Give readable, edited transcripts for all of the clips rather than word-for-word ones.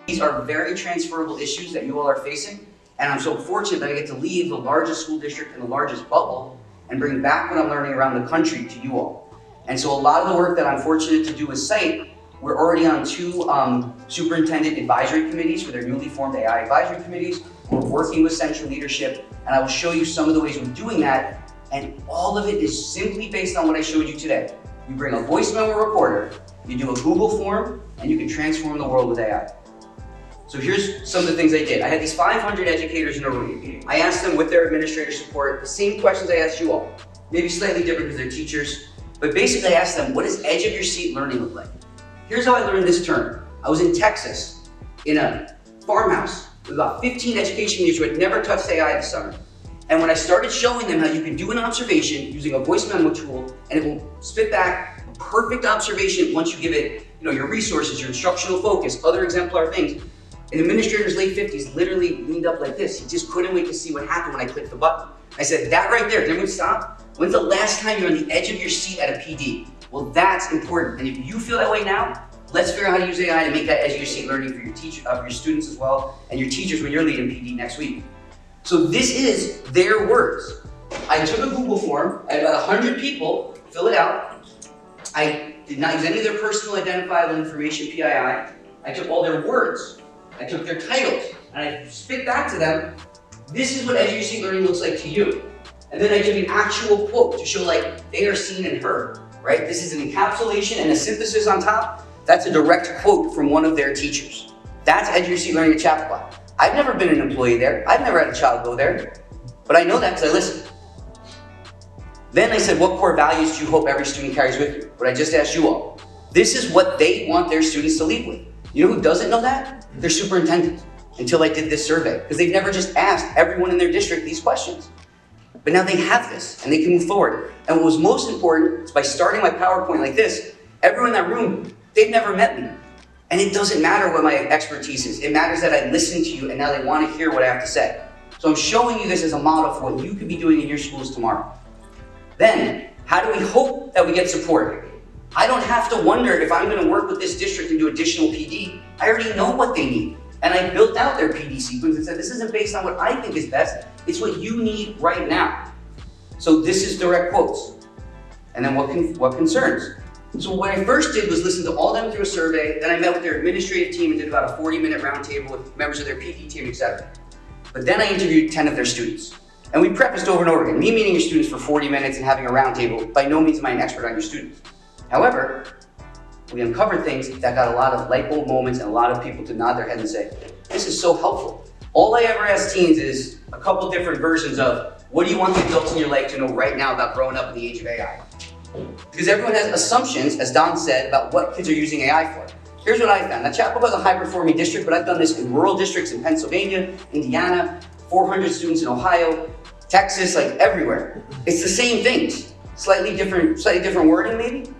These are very transferable issues that you all are facing, and I'm so fortunate that I get to leave the largest school district in the largest bubble and bring back what I'm learning around the country to you all. And so a lot of the work that I'm fortunate to do with SITE, we're already on 2 superintendent advisory committees for their newly formed AI advisory committees. We're working with central leadership, and I will show you some of the ways we're doing that, and all of it is simply based on what I showed you today. You bring a voice memo recorder, you do a Google form, and you can transform the world with AI. So here's some of the things I did. I had these 500 educators in a room. I asked them with their administrator support the same questions I asked you all. Maybe slightly different because they're teachers, but basically I asked them, what does edge of your seat learning look like? Here's how I learned this term. I was in Texas in a farmhouse with about 15 education leaders who had never touched AI this summer. And when I started showing them how you can do an observation using a voice memo tool, and it will spit back a perfect observation once you give it your resources, your instructional focus, other exemplar things. An administrator's late 50s literally leaned up like this. He just couldn't wait to see what happened when I clicked the button. I said, that right there, everyone stop. When's the last time you're on the edge of your seat at a PD? Well, that's important. And if you feel that way now, let's figure out how to use AI to make that edge of your seat learning for your students as well, and your teachers when you're leading PD next week. So this is their words. I took a Google form, I had about 100 people fill it out. I did not use any of their personal identifiable information, PII. I took all their words. I took their titles, and I spit back to them, this is what edge of your seat learning looks like to you. And then I took an actual quote to show like they are seen and heard, right? This is an encapsulation and a synthesis on top. That's a direct quote from one of their teachers. That's edge of your seat learning at Chappaqua. I've never been an employee there. I've never had a child go there, but I know that because I listened. Then I said, what core values do you hope every student carries with you? What I just asked you all. This is what they want their students to leave with. You know who doesn't know that? Their superintendent, until I did this survey, because they've never just asked everyone in their district these questions. But now they have this, and they can move forward. And what was most important is by starting my PowerPoint like this, everyone in that room, they've never met me. And it doesn't matter what my expertise is. It matters that I listen to you, and now they want to hear what I have to say. So I'm showing you this as a model for what you could be doing in your schools tomorrow. Then, how do we hope that we get support? I don't have to wonder if I'm going to work with this district and do additional PD. I already know what they need. And I built out their PD sequence and said, this isn't based on what I think is best. It's what you need right now. So this is direct quotes. And then what concerns? So what I first did was listen to all of them through a survey. Then I met with their administrative team and did about a 40-minute roundtable with members of their PD team, etc. But then I interviewed 10 of their students. And we prefaced over and over again, me meeting your students for 40 minutes and having a roundtable, by no means am I an expert on your students. However, we uncovered things that got a lot of light bulb moments and a lot of people to nod their head and say, this is so helpful. All I ever ask teens is a couple different versions of, what do you want the adults in your life to know right now about growing up in the age of AI? Because everyone has assumptions, as Don said, about what kids are using AI for. Here's what I found. Now, Chappaqua is a high-performing district, but I've done this in rural districts in Pennsylvania, Indiana, 400 students in Ohio, Texas, like everywhere. It's the same things. Slightly different wording maybe,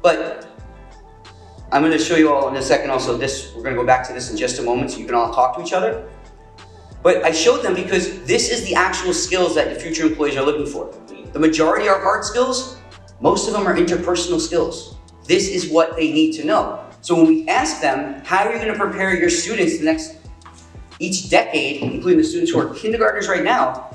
but I'm going to show you all in a second also this. We're going to go back to this in just a moment so you can all talk to each other. But I showed them because this is the actual skills that the future employees are looking for. The majority are hard skills. Most of them are interpersonal skills. This is what they need to know. So when we ask them, how are you going to prepare your students each decade, including the students who are kindergartners right now,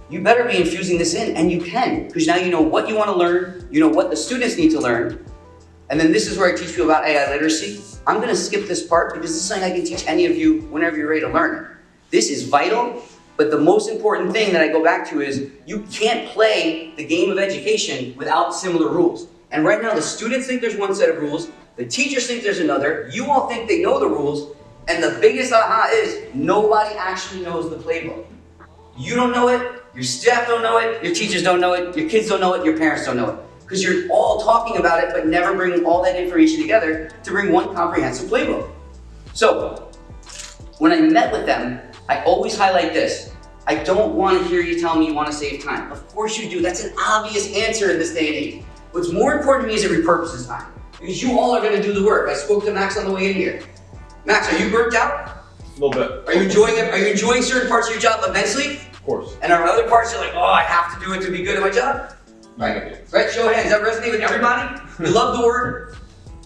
you better be infusing this in, and you can, because now you know what you want to learn, you know what the students need to learn, and then this is where I teach people about AI literacy. I'm going to skip this part because this is something I can teach any of you whenever you're ready to learn it. This is vital, but the most important thing that I go back to is you can't play the game of education without similar rules. And right now the students think there's one set of rules, the teachers think there's another, you all think they know the rules, and the biggest aha is nobody actually knows the playbook. You don't know it, your staff don't know it, your teachers don't know it, your kids don't know it, your parents don't know it. Because you're all talking about it, but never bringing all that information together to bring one comprehensive playbook. So, when I met with them, I always highlight this. I don't want to hear you tell me you want to save time. Of course you do. That's an obvious answer in this day and age. What's more important to me is it repurposes time. Because you all are going to do the work. I spoke to Max on the way in here. Max, are you burnt out? A little bit. Are you enjoying it? Are you enjoying certain parts of your job immensely? Of course. And are other parts you're like, oh, I have to do it to be good at my job? Right? Right? Show of hands. Does that resonate with everybody? You love the word?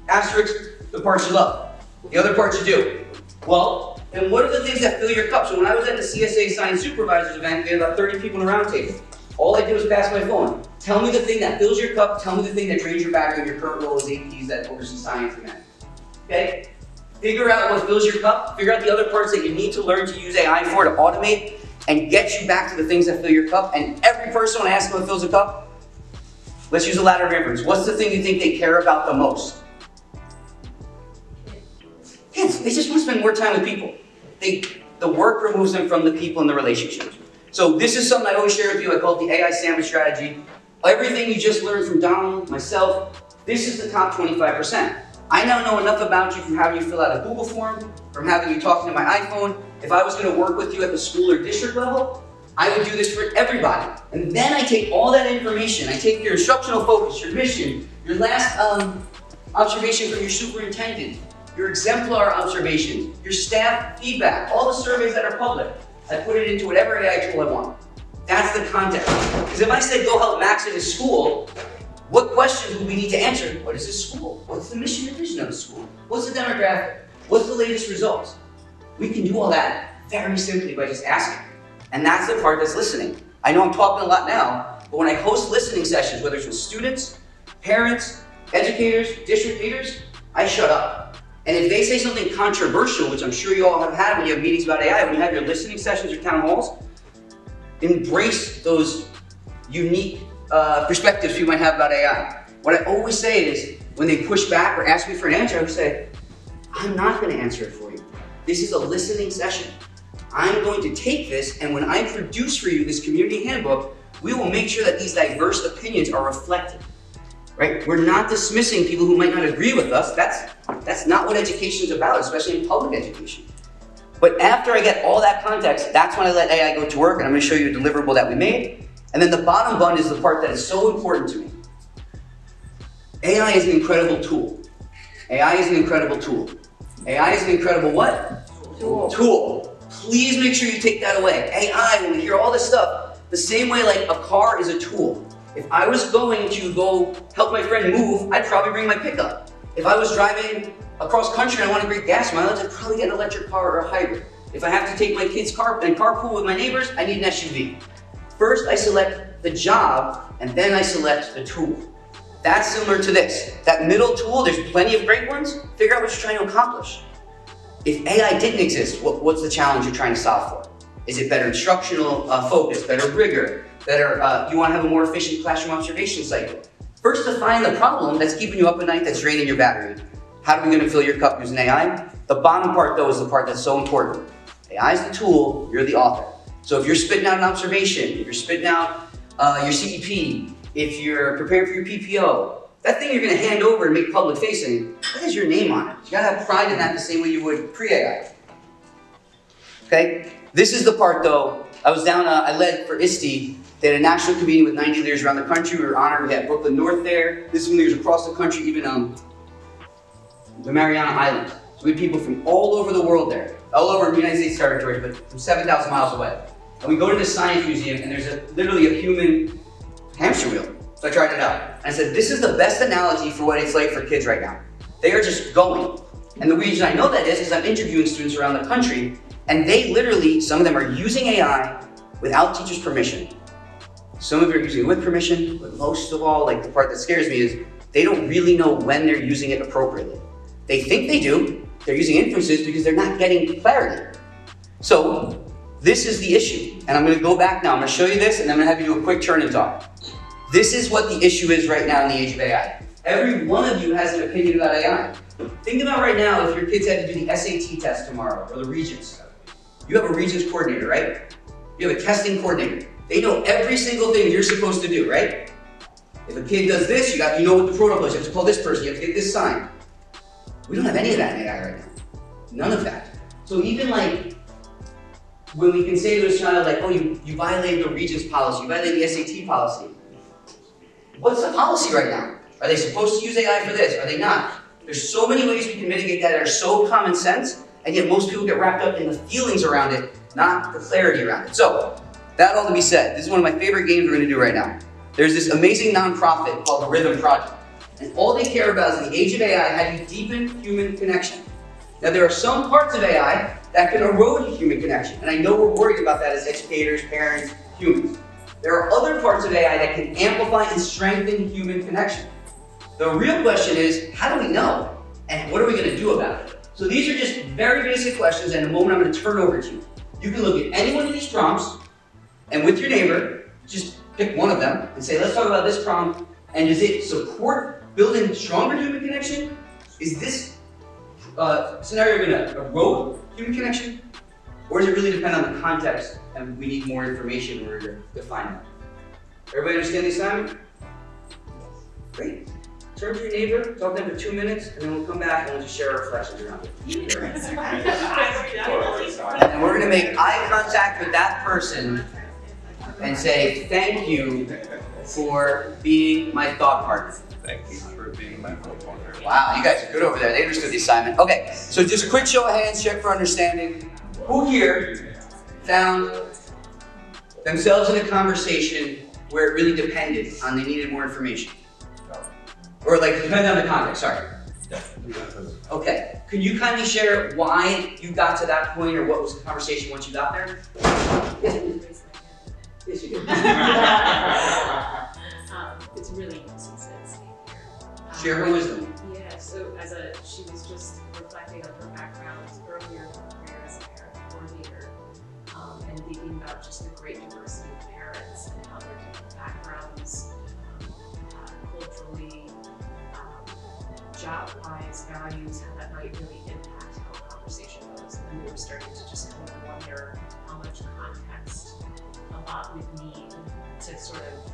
Asterisk the parts you love. The other parts you do. Well, and what are the things that fill your cup? So when I was at the CSA Science Supervisors event, we had about 30 people in a round table. All I did was pass my phone. Tell me the thing that fills your cup, tell me the thing that drains your battery in your current role as APs that oversee science and math. Okay? Figure out what fills your cup, figure out the other parts that you need to learn to use AI for to automate and get you back to the things that fill your cup. And every person, when I ask them what fills a cup, let's use a ladder of inference. What's the thing you think they care about the most? Kids. They just want to spend more time with people. The work removes them from the people and the relationships. So this is something I always share with you. I call it the AI sandwich strategy. Everything you just learned from Donald, myself, this is the top 25%. I now know enough about you from having you fill out a Google form, from having you talking to my iPhone. If I was going to work with you at the school or district level, I would do this for everybody. And then I take all that information, I take your instructional focus, your mission, your last observation from your superintendent, your exemplar observations, your staff feedback, all the surveys that are public. I put it into whatever AI tool I want. That's the context. Because if I said go help Max in his school, what questions would we need to answer? What is his school? What's the mission and vision of the school? What's the demographic? What's the latest results? We can do all that very simply by just asking. And that's the part that's listening. I know I'm talking a lot now, but when I host listening sessions, whether it's with students, parents, educators, district leaders, I shut up. And if they say something controversial, which I'm sure you all have had when you have meetings about AI, when you have your listening sessions or town halls, embrace those unique perspectives you might have about AI. What I always say is, when they push back or ask me for an answer, I would say, I'm not going to answer it for you. This is a listening session. I'm going to take this, and when I produce for you this community handbook, we will make sure that these diverse opinions are reflected. Right? We're not dismissing people who might not agree with us. That's not what education is about, especially in public education. But after I get all that context, that's when I let AI go to work, and I'm going to show you a deliverable that we made. And then the bottom bun is the part that is so important to me. AI is an incredible tool. AI is an incredible tool. AI is an incredible what? Tool. Please make sure you take that away. AI, when we hear all this stuff, the same way like a car is a tool. If I was going to go help my friend move, I'd probably bring my pickup. If I was driving across country and I want to great gas mileage, I'd probably get an electric car or a hybrid. If I have to take my kids' car and carpool with my neighbors, I need an SUV. First, I select the job, and then I select the tool. That's similar to this. That middle tool, there's plenty of great ones. Figure out what you're trying to accomplish. If AI didn't exist, what's the challenge you're trying to solve for? Is it better instructional focus, better rigor, better, you want to have a more efficient classroom observation cycle? First, define the problem that's keeping you up at night, that's draining your battery. How are we going to fill your cup using AI? The bottom part, though, is the part that's so important. AI is the tool, you're the author. So if you're spitting out an observation, if you're spitting out your CEP, if you're preparing for your PPO, that thing you're going to hand over and make public facing, that has your name on it. You got to have pride in that the same way you would pre-AI. Okay? This is the part, though. I was down, I led for ISTE. They had a national convening with 90 leaders around the country. We were honored. We had Brooklyn North there. This is leaders across the country, even the Mariana Islands. So we had people from all over the world there, all over the United States territories, but from 7,000 miles away. And we go to the science museum, and there's literally a human hamster wheel. So I tried it out. And I said, this is the best analogy for what it's like for kids right now. They are just going. And the reason I know that is I'm interviewing students around the country, and they literally, some of them are using AI without teachers' permission. Some of them are using it with permission, but most of all, like the part that scares me is they don't really know when they're using it appropriately. They think they do. They're using inferences because they're not getting clarity. So this is the issue. And I'm going to go back now. I'm going to show you this, and I'm going to have you do a quick turn and talk. This is what the issue is right now in the age of AI. Every one of you has an opinion about AI. Think about right now if your kids had to do the SAT test tomorrow, or the Regents. You have a Regents coordinator, right? You have a testing coordinator. They know every single thing you're supposed to do, right? If a kid does this, you know what the protocol is. You have to call this person, you have to get this signed. We don't have any of that in AI right now. None of that. So even like, when we can say to a child like, oh, you violated the Regents policy, you violated the SAT policy. What's the policy right now? Are they supposed to use AI for this? Are they not? There's so many ways we can mitigate that are so common sense, and yet most people get wrapped up in the feelings around it, not the clarity around it. So, that all to be said, this is one of my favorite games we're going to do right now. There's this amazing nonprofit called the Rhythm Project. And all they care about is in the age of AI, how do you deepen human connection? Now there are some parts of AI that can erode human connection, and I know we're worried about that as educators, parents, humans. There are other parts of AI that can amplify and strengthen human connection. The real question is, how do we know? And what are we going to do about it? So these are just very basic questions, and in a moment I'm going to turn over to you. You can look at any one of these prompts, and with your neighbor, just pick one of them and say, let's talk about this prompt, and does it support building stronger human connection? Is this scenario going to erode human connection? Or does it really depend on the context and we need more information in order to define that? Everybody understand the assignment? Great. Turn to your neighbor, talk to them for 2 minutes, and then we'll come back and we'll just share our reflections around it. And we're going to make eye contact with that person and say, thank you for being my thought partner. Thank you for being my thought partner. Wow, you guys are good over there. They understood the assignment. Okay, so just a quick show of hands, check for understanding. Who here found themselves in a conversation where it really depended on they needed more information? Or like depended on the context, sorry. Okay, could you kindly share why you got to that point or what was the conversation once you got there? Yes, you did. It's really consistency here. Share her wisdom. Yeah, so she was just reflecting on her background earlier in her career as a parent coordinator, and thinking about just the great diversity of parents and how their different backgrounds, culturally, job-wise, values, how that might really impact how a conversation goes. And we were starting to just kind of wonder how much context a lot would need to sort of,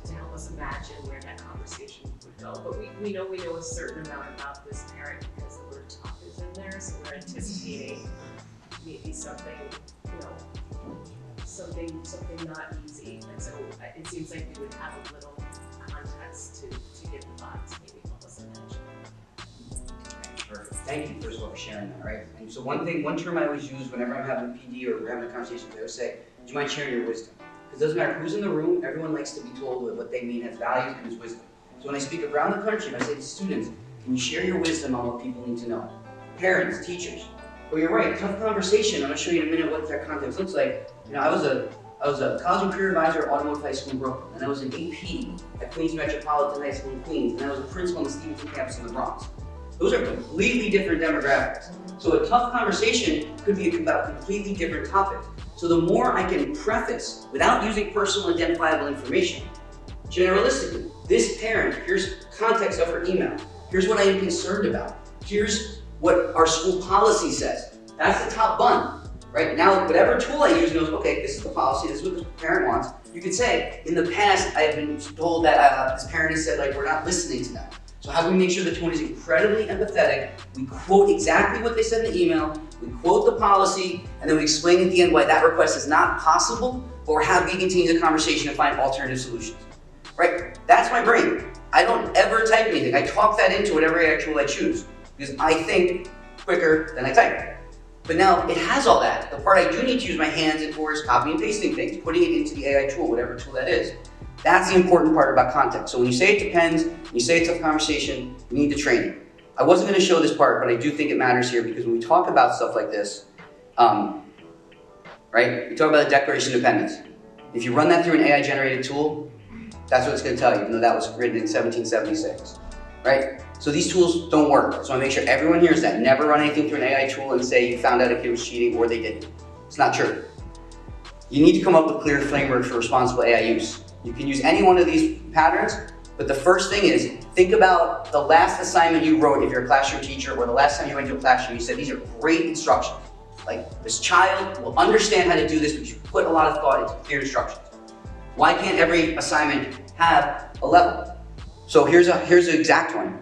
to help us imagine where that conversation would go. But we know a certain amount about this parent because the word tough is in there, so we're anticipating maybe something, something not easy. And so it seems like we would have a little context to give the thought to maybe help us imagine. Perfect. Thank you, first of all, for sharing that, right? And so one term I always use whenever I'm having a PD or we're having a conversation, I always say, do you mind sharing your wisdom? Because it doesn't matter who's in the room, everyone likes to be told what they mean has value and is wisdom. So when I speak around the country, I say to students, can you share your wisdom on what people need to know? Parents, teachers. Well, you're right, tough conversation. I'm going to show you in a minute what that context looks like. I was a college and career advisor at Automotive High School in Brooklyn, and I was an AP at Queens Metropolitan High School in Queens, and I was a principal on the Stevenson campus in the Bronx. Those are completely different demographics. So a tough conversation could be about completely different topics. So the more I can preface without using personal identifiable information, generalistically, this parent, here's context of her email, here's what I am concerned about, here's what our school policy says. That's the top bun, right? Now, whatever tool I use knows, okay, this is the policy, this is what the parent wants. You could say, in the past, I have been told that this parent has said, we're not listening to them. So how do we make sure the tone is incredibly empathetic? We quote exactly what they said in the email, we quote the policy, and then we explain at the end why that request is not possible, but we're happy to continue the conversation and find alternative solutions, right? That's my brain. I don't ever type anything. I talk that into whatever AI tool I choose, because I think quicker than I type. But now it has all that. The part I do need to use my hands for is copying and pasting things, putting it into the AI tool, whatever tool that is. That's the important part about context. So when you say it depends, when you say it's a tough conversation, we need to train it. I wasn't going to show this part, but I do think it matters here because when we talk about stuff like this, right? We talk about the Declaration of Independence. If you run that through an AI-generated tool, that's what it's going to tell you, even though that was written in 1776, right? So these tools don't work. So I make sure everyone hears that. Never run anything through an AI tool and say you found out a kid was cheating or they didn't. It's not true. You need to come up with clear frameworks for responsible AI use. You can use any one of these patterns, but the first thing is, think about the last assignment you wrote if you're a classroom teacher, or the last time you went to a classroom, you said, these are great instructions. Like, this child will understand how to do this because you put a lot of thought into clear instructions. Why can't every assignment have a level? So here's the exact one.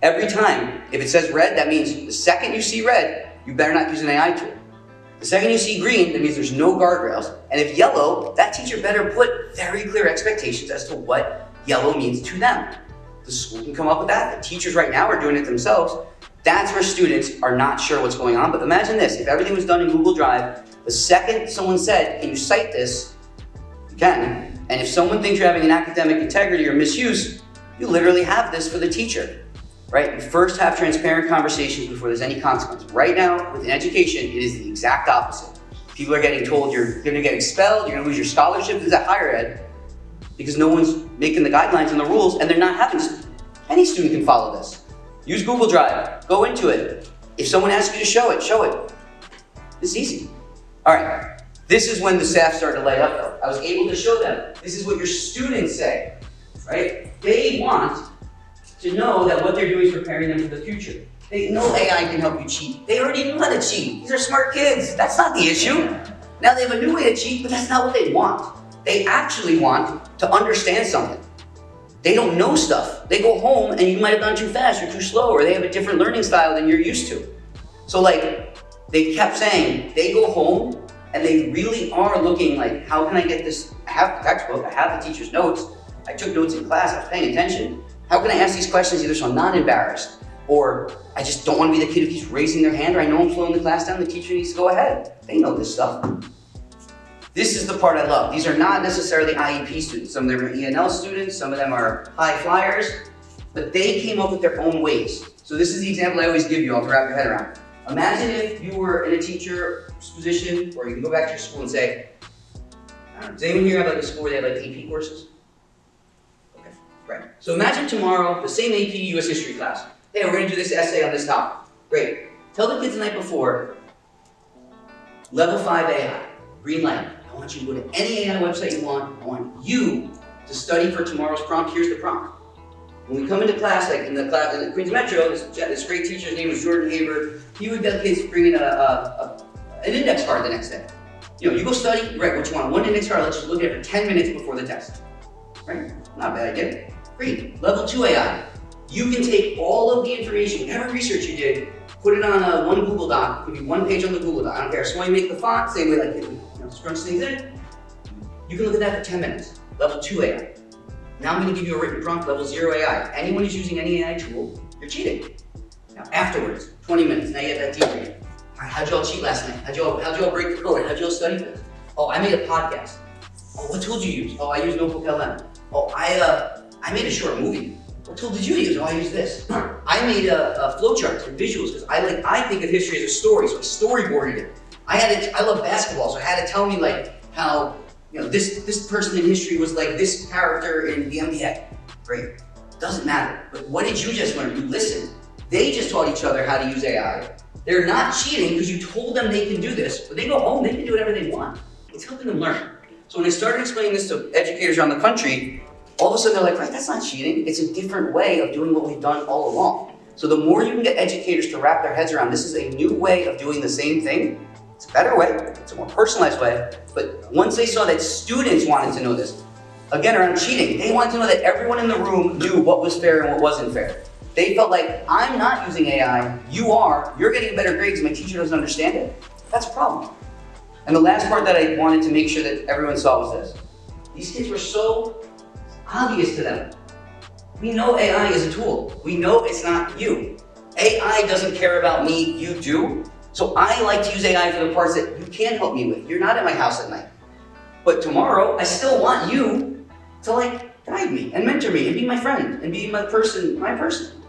Every time, if it says red, that means the second you see red, you better not use an AI tool. The second you see green, that means there's no guardrails. And if yellow, that teacher better put very clear expectations as to what yellow means to them. The school can come up with that. The teachers right now are doing it themselves. That's where students are not sure what's going on. But imagine this, if everything was done in Google Drive, the second someone said, can you cite this? You can. And if someone thinks you're having an academic integrity or misuse, you literally have this for the teacher. right? You first have transparent conversations before there's any consequence. Right now, within education, it is the exact opposite. People are getting told you're gonna get expelled, you're gonna lose your scholarship. This is at higher ed, because no one's making the guidelines and the rules, and they're not having to. Any student can follow this. Use Google Drive, go into it. If someone asks you to show it, show it. This is easy. All right, this is when the staff started to light up though. I was able to show them, this is what your students say, right? They want to know that what they're doing is preparing them for the future. They know AI can help you cheat. They already know how to cheat. These are smart kids. That's not the issue. Now they have a new way to cheat, but that's not what they want. They actually want to understand something. They don't know stuff. They go home and you might have gone too fast or too slow, or they have a different learning style than you're used to. So like, they kept saying, they go home and they really are looking like, how can I get this? I have the textbook, I have the teacher's notes, I took notes in class, I was paying attention. How can I ask these questions either so I'm not embarrassed, or I just don't want to be the kid who keeps raising their hand, or I know I'm slowing the class down, the teacher needs to go ahead. They know this stuff. This is the part I love. These are not necessarily IEP students. Some of them are ENL students, some of them are high flyers, but they came up with their own ways. So this is the example I always give you, I'll wrap your head around. Imagine if you were in a teacher's position, or you can go back to your school and say, I don't know, does anyone here have like a school where they have like AP courses? Okay, right. So imagine tomorrow, the same AP US history class. Hey, we're gonna do this essay on this topic. Great. Tell the kids the night before, level 5 AI, green light. I want you to go to any AI website you want. I want you to study for tomorrow's prompt. Here's the prompt. When we come into class, like in the class in the Queens Metro, this great teacher's name was Jordan Haber. He would get kids bring in an index card the next day. You know, you go study, right, what you want. One index card, let's just look at it for 10 minutes before the test. Right? Not a bad idea. Great. Level 2 AI. You can take all of the information, every research you did, put it on one Google Doc. It could be one page on the Google Doc. I don't care. So when you make the font, same way like scrunch things in. You can look at that for 10 minutes. Level 2 AI. Now I'm going to give you a written prompt, level 0 AI. Anyone who's using any AI tool, you're cheating. Now afterwards, 20 minutes, now you have that debrief. How'd you all cheat last night? How'd you all break the code? How'd you all study for this? Oh, I made a podcast. Oh, what tool did you use? Oh, I used Notebook LM. Oh, I made a short movie. What tool did you use? Oh, I used this. I made a flowchart and visuals because I think of history as a story, so I storyboarded it. I love basketball, so I had to tell me like how, you know, this person in history was like this character in the NBA. Great. Doesn't matter. But what did you just learn? You listened. They just taught each other how to use AI. They're not cheating because you told them they can do this, but they go home, they can do whatever they want. It's helping them learn. So when I started explaining this to educators around the country, all of a sudden they're like, right, that's not cheating. It's a different way of doing what we've done all along. So the more you can get educators to wrap their heads around, this is a new way of doing the same thing. It's a better way, it's a more personalized way, but once they saw that students wanted to know this, again around cheating, they wanted to know that everyone in the room knew what was fair and what wasn't fair. They felt like, I'm not using AI, you are, you're getting better grades, my teacher doesn't understand it. That's a problem. And the last part that I wanted to make sure that everyone saw was this. These kids were so obvious to them. We know AI is a tool. We know it's not you. AI doesn't care about me, you do. So I like to use AI for the parts that you can help me with. You're not at my house at night. But tomorrow, I still want you to like guide me and mentor me and be my friend and be my person.